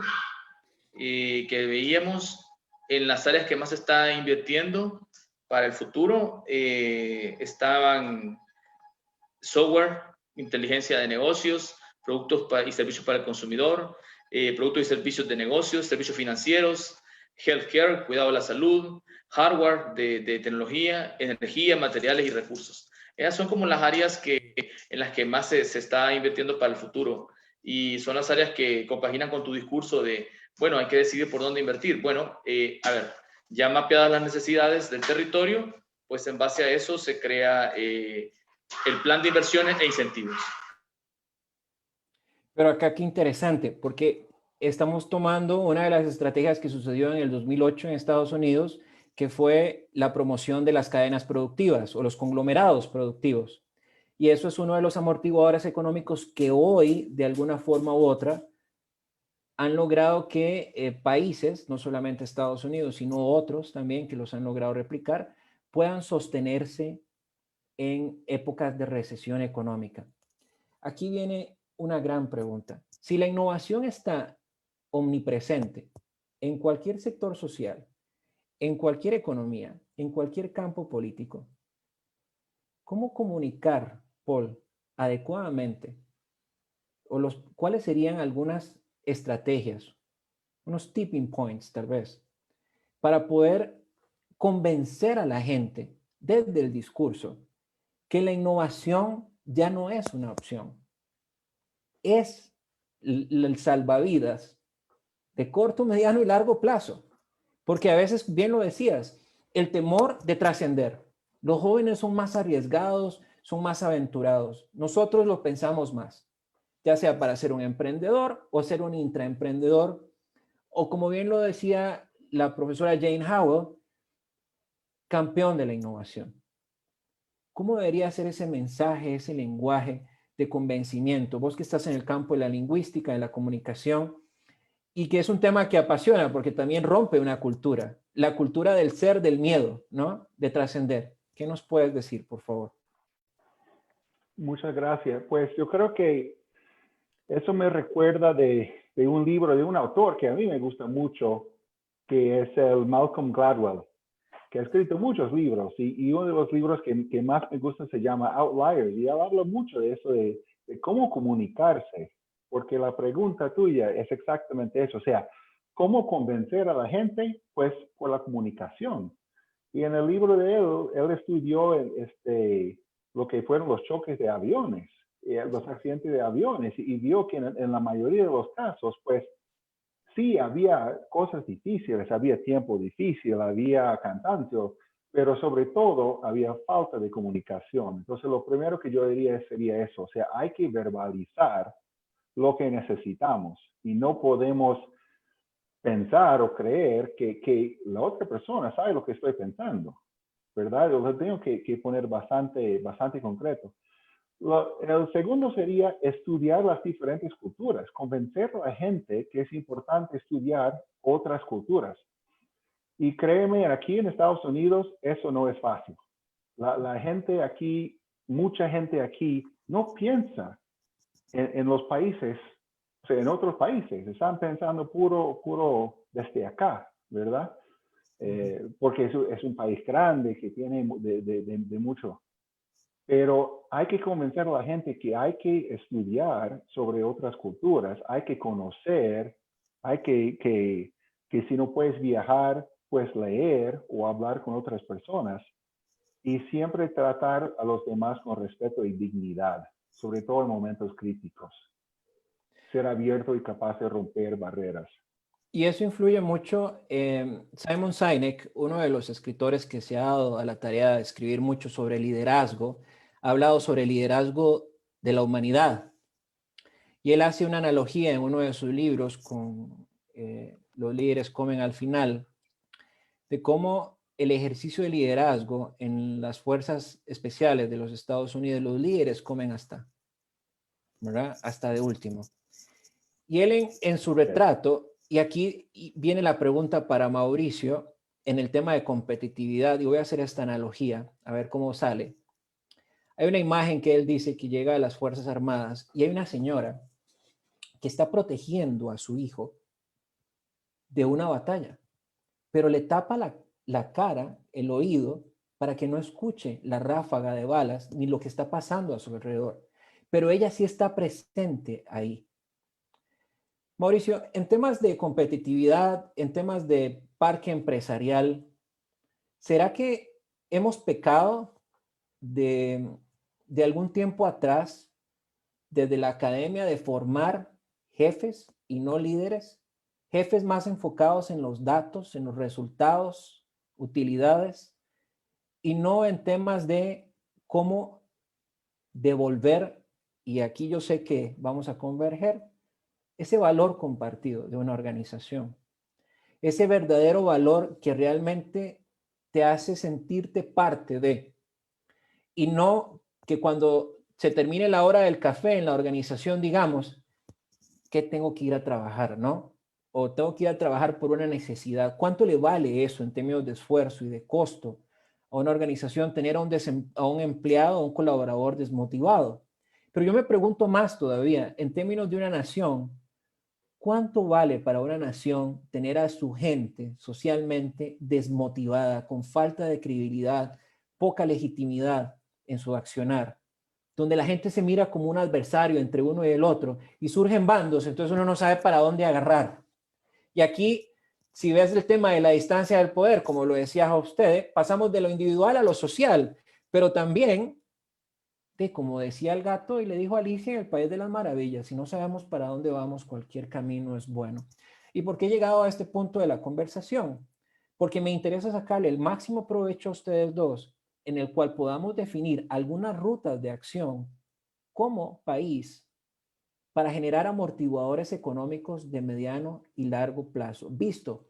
que veíamos en las áreas que más se está invirtiendo para el futuro, estaban software, inteligencia de negocios, productos y servicios para el consumidor, productos y servicios de negocios, servicios financieros, healthcare, cuidado de la salud, hardware de tecnología, energía, materiales y recursos. Esas son como las áreas en las que más se está invirtiendo para el futuro y son las áreas que compaginan con tu discurso de, bueno, hay que decidir por dónde invertir. Bueno, a ver, ya mapeadas las necesidades del territorio, pues en base a eso se crea el plan de inversiones e incentivos. Pero acá qué interesante, porque estamos tomando una de las estrategias que sucedió en el 2008 en Estados Unidos, que fue la promoción de las cadenas productivas o los conglomerados productivos. Y eso es uno de los amortiguadores económicos que hoy, de alguna forma u otra, han logrado que países, no solamente Estados Unidos, sino otros también que los han logrado replicar, puedan sostenerse en épocas de recesión económica. Aquí viene una gran pregunta. Si la innovación está omnipresente en cualquier sector social, en cualquier economía, en cualquier campo político, ¿cómo comunicar, Paul, adecuadamente? ¿Cuáles serían algunas estrategias, unos tipping points tal vez, para poder convencer a la gente desde el discurso que la innovación ya no es una opción? Es el salvavidas de corto, mediano y largo plazo. Porque a veces, bien lo decías, el temor de trascender. Los jóvenes son más arriesgados, son más aventurados. Nosotros lo pensamos más, ya sea para ser un emprendedor o ser un intraemprendedor, o como bien lo decía la profesora Jane Howell, campeón de la innovación. ¿Cómo debería ser ese mensaje, ese lenguaje de convencimiento? Vos que estás en el campo de la lingüística, de la comunicación, y que es un tema que apasiona porque también rompe una cultura, la cultura del ser, del miedo, ¿no? De trascender. ¿Qué nos puedes decir, por favor? Muchas gracias. Pues yo creo que eso me recuerda de un libro de un autor que a mí me gusta mucho, que es el Malcolm Gladwell, que ha escrito muchos libros y uno de los libros que más me gusta se llama Outliers y él habla mucho de eso, de cómo comunicarse, porque la pregunta tuya es exactamente eso, o sea, ¿cómo convencer a la gente? Pues por la comunicación. Y en el libro de él estudió lo que fueron los choques de aviones, los accidentes de aviones, y vio que en la mayoría de los casos, pues sí, había cosas difíciles, había tiempo difícil, había cansancio, pero sobre todo había falta de comunicación. Entonces, lo primero que yo diría sería eso, o sea, hay que verbalizar lo que necesitamos y no podemos pensar o creer que la otra persona sabe lo que estoy pensando, ¿verdad? Yo lo tengo que poner bastante concreto. El segundo sería estudiar las diferentes culturas, convencer a la gente que es importante estudiar otras culturas. Y créeme, aquí en Estados Unidos eso no es fácil. La gente aquí, mucha gente aquí no piensa en los países, o sea, en otros países, están pensando puro desde acá, ¿verdad? Porque es un país grande que tiene de mucho. Pero hay que convencer a la gente que hay que estudiar sobre otras culturas, hay que conocer, hay que si no puedes viajar, pues leer o hablar con otras personas y siempre tratar a los demás con respeto y dignidad, sobre todo en momentos críticos. Ser abierto y capaz de romper barreras. Y eso influye mucho. Simon Sinek, uno de los escritores que se ha dado a la tarea de escribir mucho sobre liderazgo, ha hablado sobre el liderazgo de la humanidad. Y él hace una analogía en uno de sus libros con Los líderes comen al final, de cómo el ejercicio de liderazgo en las fuerzas especiales de los Estados Unidos, los líderes comen hasta, ¿verdad? Hasta de último. Y él en su retrato, y aquí viene la pregunta para Mauricio, en el tema de competitividad, y voy a hacer esta analogía, a ver cómo sale. Hay una imagen que él dice que llega a las Fuerzas Armadas y hay una señora que está protegiendo a su hijo de una batalla, pero le tapa la cara, el oído, para que no escuche la ráfaga de balas ni lo que está pasando a su alrededor. Pero ella sí está presente ahí. Mauricio, en temas de competitividad, en temas de parque empresarial, ¿será que hemos pecado de algún tiempo atrás, desde la academia, de formar jefes y no líderes? Jefes más enfocados en los datos, en los resultados, utilidades, y no en temas de cómo devolver, y aquí yo sé que vamos a converger, ese valor compartido de una organización, ese verdadero valor que realmente te hace sentirte parte de, y no que cuando se termine la hora del café en la organización digamos que tengo que ir a trabajar, ¿no? O tengo que ir a trabajar por una necesidad. ¿Cuánto le vale eso en términos de esfuerzo y de costo a una organización tener a un empleado, a un colaborador desmotivado? Pero yo me pregunto más todavía, en términos de una nación, ¿cuánto vale para una nación tener a su gente socialmente desmotivada, con falta de credibilidad, poca legitimidad en su accionar, donde la gente se mira como un adversario entre uno y el otro y surgen bandos, entonces uno no sabe para dónde agarrar? Y aquí, si ves el tema de la distancia del poder, como lo decía usted, pasamos de lo individual a lo social, pero también como decía el gato y le dijo a Alicia en el País de las Maravillas, si no sabemos para dónde vamos, cualquier camino es bueno. ¿Y por qué he llegado a este punto de la conversación? Porque me interesa sacarle el máximo provecho a ustedes dos, en el cual podamos definir algunas rutas de acción como país para generar amortiguadores económicos de mediano y largo plazo, visto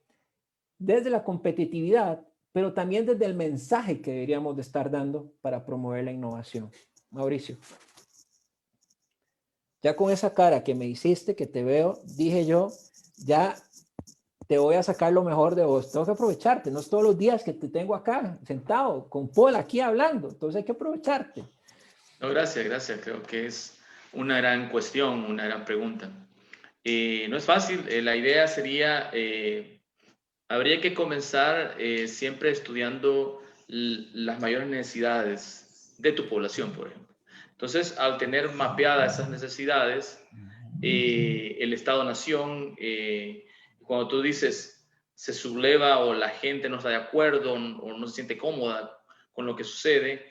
desde la competitividad, pero también desde el mensaje que deberíamos de estar dando para promover la innovación. Mauricio, ya con esa cara que me hiciste, que te veo, dije yo, ya te voy a sacar lo mejor de vos. Tengo que aprovecharte. No es todos los días que te tengo acá sentado con Paul aquí hablando. Entonces hay que aprovecharte. No, gracias, gracias. Creo que es una gran cuestión, una gran pregunta. No es fácil. La idea sería, habría que comenzar siempre estudiando las mayores necesidades de tu población, por ejemplo. Entonces, al tener mapeadas esas necesidades, el Estado-Nación, cuando tú dices se subleva o la gente no está de acuerdo o no se siente cómoda con lo que sucede,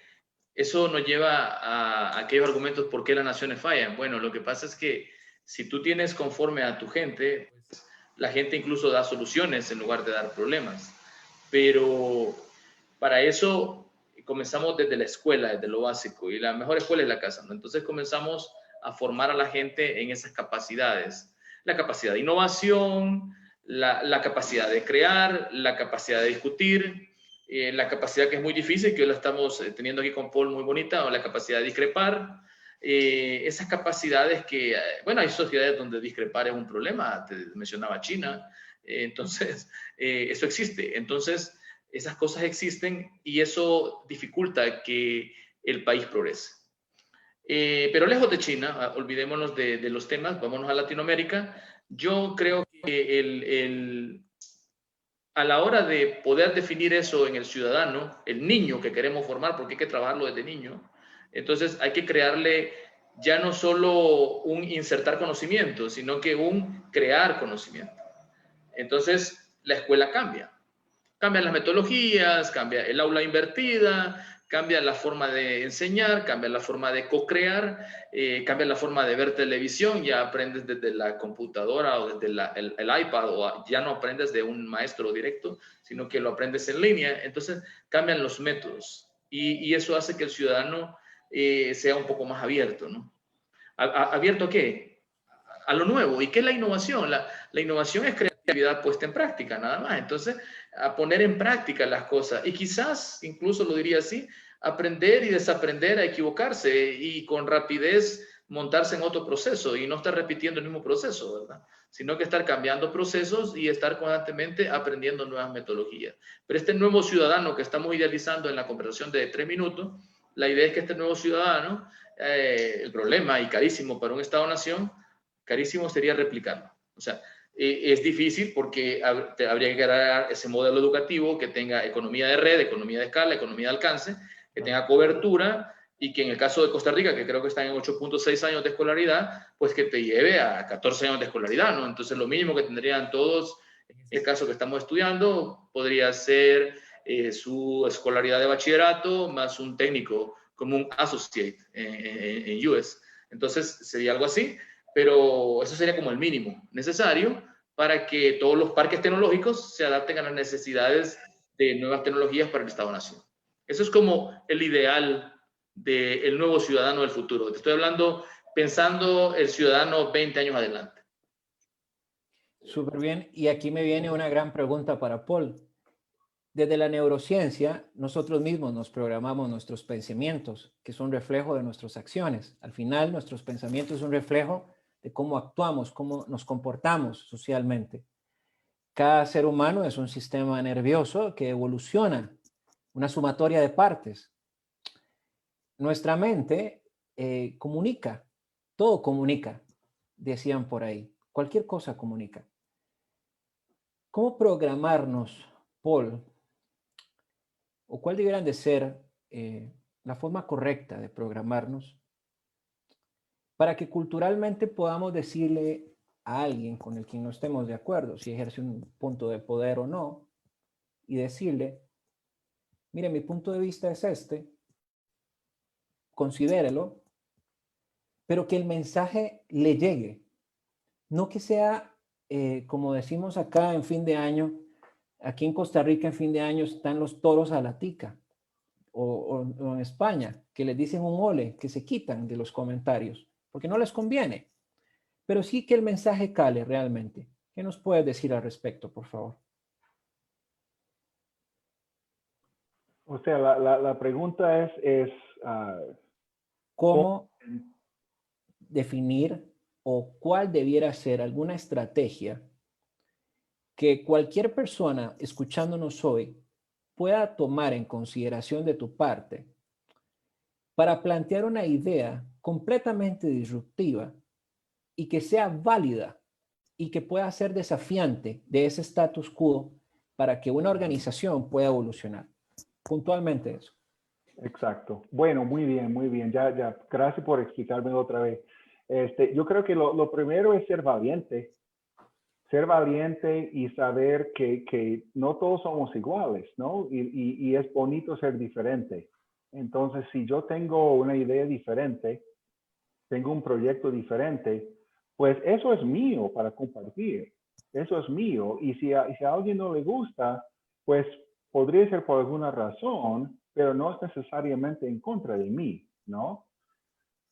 eso nos lleva a aquellos argumentos por qué las naciones fallan. Bueno, lo que pasa es que si tú tienes conforme a tu gente, pues, la gente incluso da soluciones en lugar de dar problemas. Pero para eso comenzamos desde la escuela, desde lo básico, y la mejor escuela es la casa, ¿no? Entonces comenzamos a formar a la gente en esas capacidades. La capacidad de innovación, la capacidad de crear, la capacidad de discutir, la capacidad que es muy difícil, que hoy la estamos teniendo aquí con Paul muy bonita, o la capacidad de discrepar, esas capacidades que, bueno, hay sociedades donde discrepar es un problema, te mencionaba China, entonces eso existe, entonces esas cosas existen y eso dificulta que el país progrese. Pero lejos de China, olvidémonos de los temas, vámonos a Latinoamérica. Yo creo que a la hora de poder definir eso en el ciudadano, el niño que queremos formar, porque hay que trabajarlo desde niño, entonces hay que crearle ya no solo un insertar conocimiento, sino que un crear conocimiento. Entonces la escuela cambia. Cambian las metodologías, cambia el aula invertida, cambia la forma de enseñar, cambia la forma de co-crear, cambia la forma de ver televisión, ya aprendes desde la computadora o desde el iPad, o ya no aprendes de un maestro directo, sino que lo aprendes en línea. Entonces cambian los métodos y eso hace que el ciudadano sea un poco más abierto, ¿no? ¿Abierto a qué? A lo nuevo. ¿Y qué es la innovación? La innovación es creatividad puesta en práctica, nada más. Entonces, a poner en práctica las cosas. Y quizás, incluso lo diría así, aprender y desaprender a equivocarse y con rapidez montarse en otro proceso y no estar repitiendo el mismo proceso, ¿verdad? Sino que estar cambiando procesos y estar constantemente aprendiendo nuevas metodologías. Pero este nuevo ciudadano que estamos idealizando en la conversación de 3 minutos, la idea es que este nuevo ciudadano, el problema y carísimo para un Estado-nación, carísimo sería replicarlo. O sea, es difícil porque habría que crear ese modelo educativo que tenga economía de red, economía de escala, economía de alcance, que tenga cobertura y que en el caso de Costa Rica, que creo que está en 8.6 años de escolaridad, pues que te lleve a 14 años de escolaridad, ¿no? Entonces lo mínimo que tendrían todos, en este caso que estamos estudiando, podría ser su escolaridad de bachillerato más un técnico como un associate en US. Entonces sería algo así, pero eso sería como el mínimo necesario para que todos los parques tecnológicos se adapten a las necesidades de nuevas tecnologías para el Estado-Nación. Eso es como el ideal del nuevo ciudadano del futuro. Te estoy hablando pensando el ciudadano 20 años adelante. Súper bien. Y aquí me viene una gran pregunta para Paul. Desde la neurociencia, nosotros mismos nos programamos nuestros pensamientos, que son reflejo de nuestras acciones. Al final, nuestros pensamientos son un reflejo de cómo actuamos, cómo nos comportamos socialmente. Cada ser humano es un sistema nervioso que evoluciona, una sumatoria de partes. Nuestra mente comunica, todo comunica, decían por ahí. Cualquier cosa comunica. ¿Cómo programarnos, Paul? ¿O cuál deberían de ser la forma correcta de programarnos para que culturalmente podamos decirle a alguien con el que no estemos de acuerdo, si ejerce un punto de poder o no, y decirle, mire, mi punto de vista es este, considérelo, pero que el mensaje le llegue, no que sea, como decimos acá en fin de año, aquí en Costa Rica en fin de año están los toros a la tica, o en España, que les dicen un ole, que se quitan de los comentarios, porque no les conviene, pero sí que el mensaje cale realmente. ¿Qué nos puedes decir al respecto, por favor? O sea, la pregunta es ¿Cómo definir o cuál debiera ser alguna estrategia que cualquier persona escuchándonos hoy pueda tomar en consideración de tu parte para plantear una idea completamente disruptiva y que sea válida y que pueda ser desafiante de ese status quo para que una organización pueda evolucionar. Puntualmente eso. Exacto. Bueno, muy bien, muy bien. Ya, gracias por explicarme otra vez. Yo creo que lo primero es ser valiente. Ser valiente y saber que no todos somos iguales, ¿no? Y es bonito ser diferente. Entonces, si yo tengo una idea diferente, tengo un proyecto diferente, pues eso es mío para compartir. Eso es mío. Y si a alguien no le gusta, pues podría ser por alguna razón, pero no es necesariamente en contra de mí, ¿no?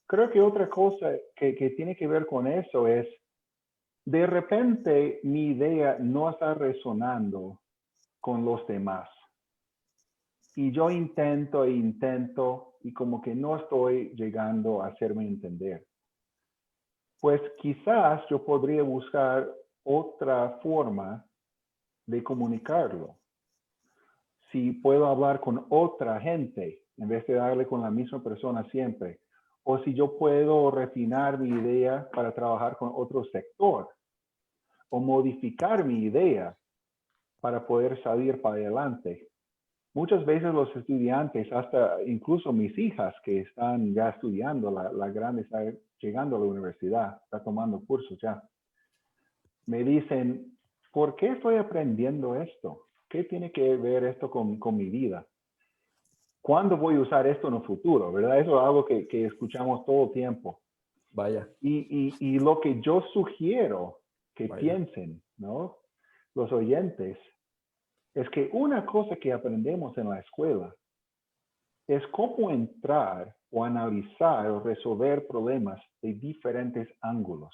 Creo que otra cosa que tiene que ver con eso es, de repente mi idea no está resonando con los demás. Y yo intento y como que no estoy llegando a hacerme entender. Pues quizás yo podría buscar otra forma de comunicarlo. Si puedo hablar con otra gente en vez de darle con la misma persona siempre. O si yo puedo refinar mi idea para trabajar con otro sector. O modificar mi idea para poder salir para adelante. Muchas veces los estudiantes, hasta incluso mis hijas que están ya estudiando, la grande está llegando a la universidad, está tomando cursos ya, me dicen, ¿por qué estoy aprendiendo esto? ¿Qué tiene que ver esto con mi vida? ¿Cuándo voy a usar esto en el futuro? ¿Verdad? Eso es algo que escuchamos todo el tiempo. Vaya. Y lo que yo sugiero que Vaya. piensen, ¿no? Los oyentes, es que una cosa que aprendemos en la escuela es cómo entrar o analizar o resolver problemas de diferentes ángulos.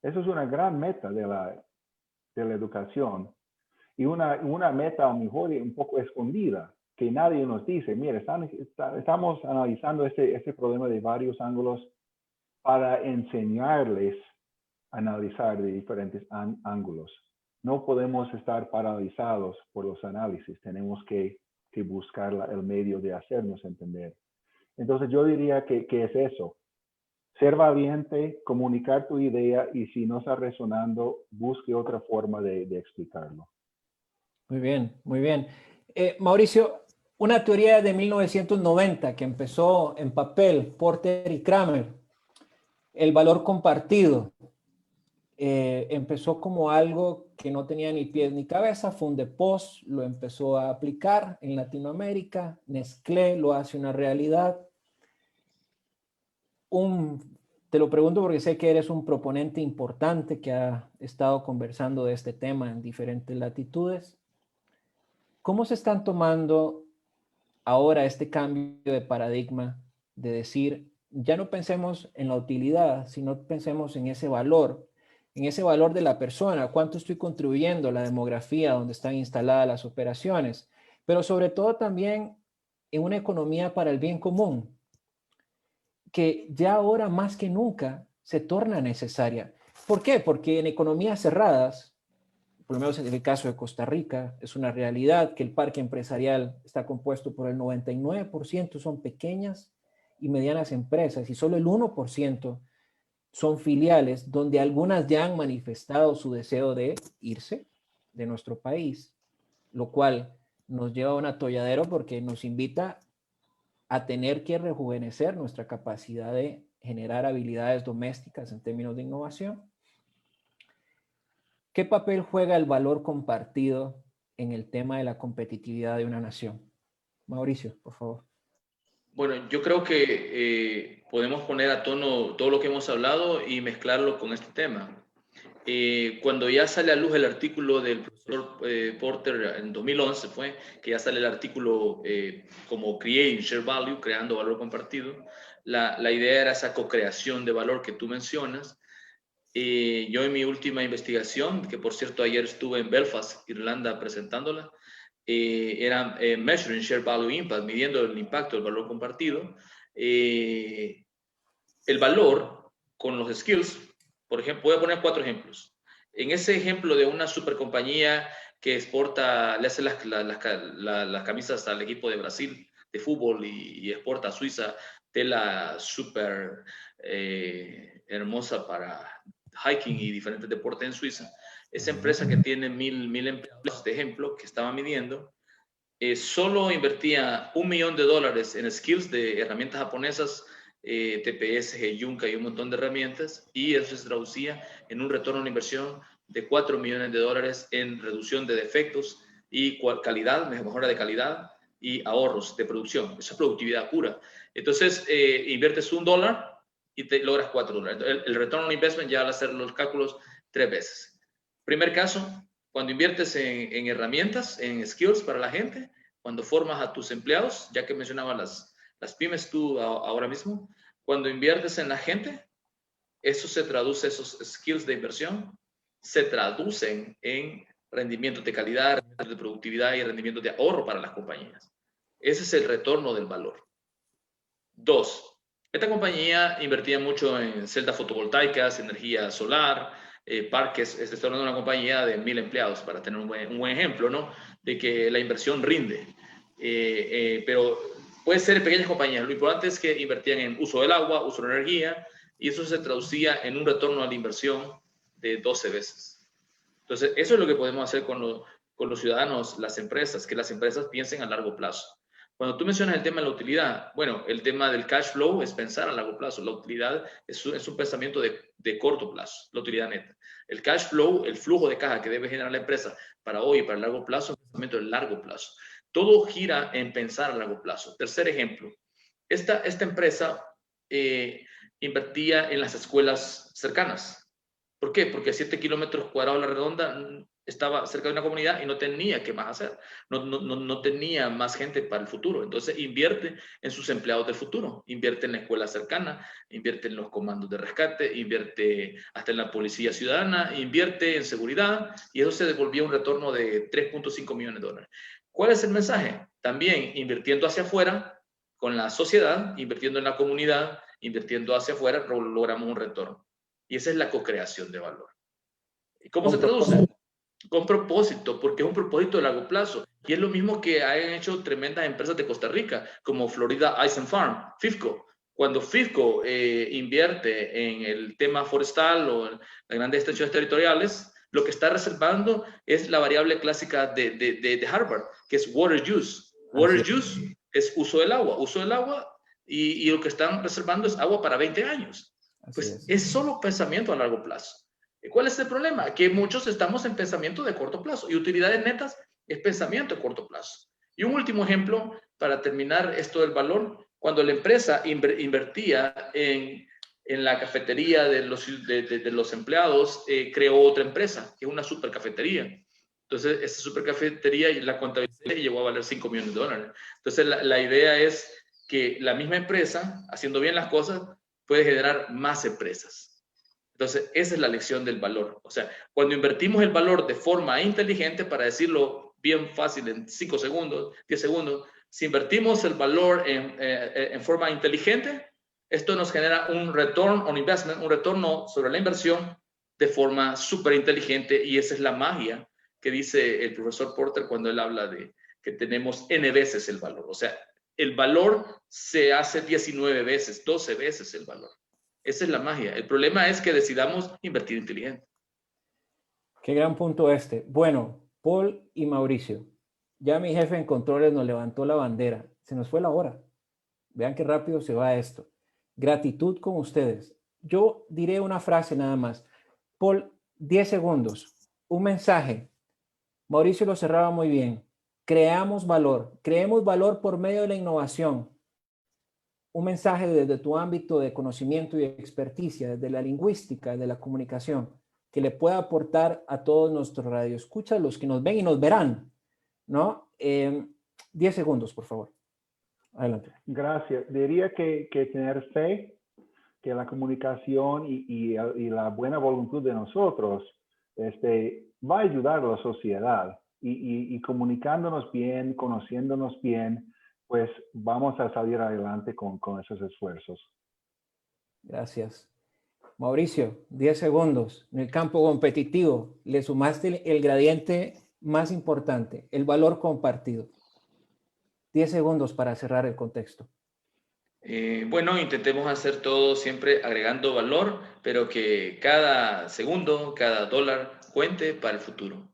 Eso es una gran meta de la educación y una meta a lo mejor un poco escondida, que nadie nos dice, mire, estamos analizando este problema de varios ángulos para enseñarles a analizar de diferentes ángulos. No podemos estar paralizados por los análisis, tenemos que buscar el medio de hacernos entender. Entonces yo diría que es eso, ser valiente, comunicar tu idea y si no está resonando, busque otra forma de explicarlo. Muy bien, muy bien. Mauricio, una teoría de 1990 que empezó en papel, Porter y Kramer, el valor compartido. Empezó como algo que no tenía ni pies ni cabeza, Fundepost lo empezó a aplicar en Latinoamérica, Nestlé lo hace una realidad. Te lo pregunto porque sé que eres un proponente importante que ha estado conversando de este tema en diferentes latitudes. ¿Cómo se están tomando ahora este cambio de paradigma de decir, ya no pensemos en la utilidad, sino pensemos en ese valor de la persona, cuánto estoy contribuyendo a la demografía donde están instaladas las operaciones, pero sobre todo también en una economía para el bien común, que ya ahora más que nunca se torna necesaria. ¿Por qué? Porque en economías cerradas, por lo menos en el caso de Costa Rica, es una realidad que el parque empresarial está compuesto por el 99% son pequeñas y medianas empresas y solo el 1% son filiales donde algunas ya han manifestado su deseo de irse de nuestro país, lo cual nos lleva a un atolladero porque nos invita a tener que rejuvenecer nuestra capacidad de generar habilidades domésticas en términos de innovación. ¿Qué papel juega el valor compartido en el tema de la competitividad de una nación? Mauricio, por favor. Bueno, yo creo que podemos poner a tono todo lo que hemos hablado y mezclarlo con este tema. Cuando ya sale a luz el artículo del profesor Porter en 2011 fue que ya sale el artículo como Creating Share Value, creando valor compartido. La idea era esa co-creación de valor que tú mencionas. Yo en mi última investigación, que por cierto ayer estuve en Belfast, Irlanda, presentándola, era Measuring Share Value Impact, midiendo el impacto del valor compartido. El valor con los skills, por ejemplo, voy a poner 4 ejemplos. En ese ejemplo de una supercompañía que exporta, le hace las camisas al equipo de Brasil de fútbol y exporta a Suiza tela súper hermosa para hiking y diferentes deportes en Suiza. Esa empresa que tiene mil empleados, de ejemplo, que estaba midiendo, solo invertía $1 millón en skills de herramientas japonesas, TPS, Yunka y un montón de herramientas, y eso se traducía en un retorno a la inversión de $4 millones en reducción de defectos y calidad, mejora de calidad y ahorros de producción. Esa es productividad pura. Entonces, inviertes $1 y te logras $4. El retorno on investment ya al hacer los cálculos 3 veces. Primer caso, cuando inviertes en herramientas, en skills para la gente, cuando formas a tus empleados, ya que mencionaba las pymes tú ahora mismo, cuando inviertes en la gente, eso se traduce, esos skills de inversión, se traducen en rendimientos de calidad, de productividad y rendimientos de ahorro para las compañías. Ese es el retorno del valor. 2. Esta compañía invertía mucho en celdas fotovoltaicas, energía solar, parques. Estoy hablando de una compañía de 1,000 empleados para tener un buen ejemplo, ¿no? De que la inversión rinde. Pero puede ser en pequeñas compañías. Lo importante es que invertían en uso del agua, uso de la energía, y eso se traducía en un retorno a la inversión de 12 veces. Entonces, eso es lo que podemos hacer con los ciudadanos, las empresas, que las empresas piensen a largo plazo. Cuando tú mencionas el tema de la utilidad, bueno, el tema del cash flow es pensar a largo plazo. La utilidad es un pensamiento de corto plazo, la utilidad neta. El cash flow, el flujo de caja que debe generar la empresa para hoy y para el largo plazo, es un pensamiento de largo plazo. Todo gira en pensar a largo plazo. Tercer ejemplo, esta empresa invertía en las escuelas cercanas. ¿Por qué? Porque a 7 kilómetros cuadrados la redonda estaba cerca de una comunidad y no tenía qué más hacer. No tenía más gente para el futuro. Entonces invierte en sus empleados del futuro. Invierte en la escuela cercana, invierte en los comandos de rescate, invierte hasta en la policía ciudadana, invierte en seguridad y eso se devolvía un retorno de $3.5 millones. ¿Cuál es el mensaje? También invirtiendo hacia afuera con la sociedad, invirtiendo en la comunidad, invirtiendo hacia afuera, logramos un retorno. Y esa es la co-creación de valor. ¿Y cómo se traduce? Con propósito, porque es un propósito de largo plazo. Y es lo mismo que han hecho tremendas empresas de Costa Rica, como Florida Ice and Farm, FIFCO. Cuando FIFCO invierte en el tema forestal o en las grandes extensiones territoriales, lo que está reservando es la variable clásica de Harvard, que es water use. Water use es uso del agua, y lo que están reservando es agua para 20 años. Pues es solo pensamiento a largo plazo. ¿Cuál es el problema? Que muchos estamos en pensamiento de corto plazo y utilidades netas es pensamiento de corto plazo. Y un último ejemplo para terminar esto del valor, cuando la empresa invertía en la cafetería de los empleados, creó otra empresa, que es una super cafetería. Entonces, esa super cafetería y la contabilidad llegó a valer $5 millones. Entonces, la idea es que la misma empresa, haciendo bien las cosas, puede generar más empresas. Entonces, esa es la lección del valor. O sea, cuando invertimos el valor de forma inteligente, para decirlo bien fácil en 5 segundos, 10 segundos, si invertimos el valor en forma inteligente, esto nos genera un return on investment, un retorno sobre la inversión de forma súper inteligente, y esa es la magia que dice el profesor Porter cuando él habla de que tenemos N veces el valor. O sea, el valor se hace 19 veces, 12 veces el valor. Esa es la magia. El problema es que decidamos invertir inteligente. Qué gran punto este. Bueno, Paul y Mauricio, ya mi jefe en controles nos levantó la bandera. Se nos fue la hora. Vean qué rápido se va esto. Gratitud con ustedes. Yo diré una frase nada más. Paul, 10 segundos. Un mensaje. Mauricio lo cerraba muy bien. Creamos valor. Creemos valor por medio de la innovación. Un mensaje desde tu ámbito de conocimiento y experticia, desde la lingüística, desde la comunicación, que le pueda aportar a todos nuestros radioescuchas, los que nos ven y nos verán, ¿no? 10 segundos, por favor. Adelante. Gracias. Diría que tener fe, que la comunicación y la buena voluntad de nosotros va a ayudar a la sociedad. Y comunicándonos bien, conociéndonos bien, pues vamos a salir adelante con esos esfuerzos. Gracias. Mauricio, 10 segundos. En el campo competitivo, le sumaste el gradiente más importante, el valor compartido. 10 segundos para cerrar el contexto. Bueno, intentemos hacer todo siempre agregando valor, pero que cada segundo, cada dólar cuente para el futuro.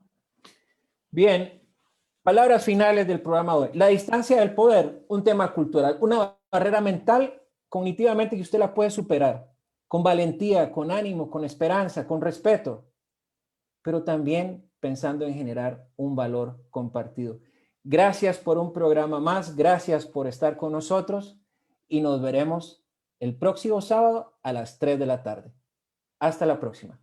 Bien, palabras finales del programa de hoy. La distancia del poder, un tema cultural, una barrera mental cognitivamente que usted la puede superar con valentía, con ánimo, con esperanza, con respeto, pero también pensando en generar un valor compartido. Gracias por un programa más, gracias por estar con nosotros y nos veremos el próximo sábado a las 3 de la tarde. Hasta la próxima.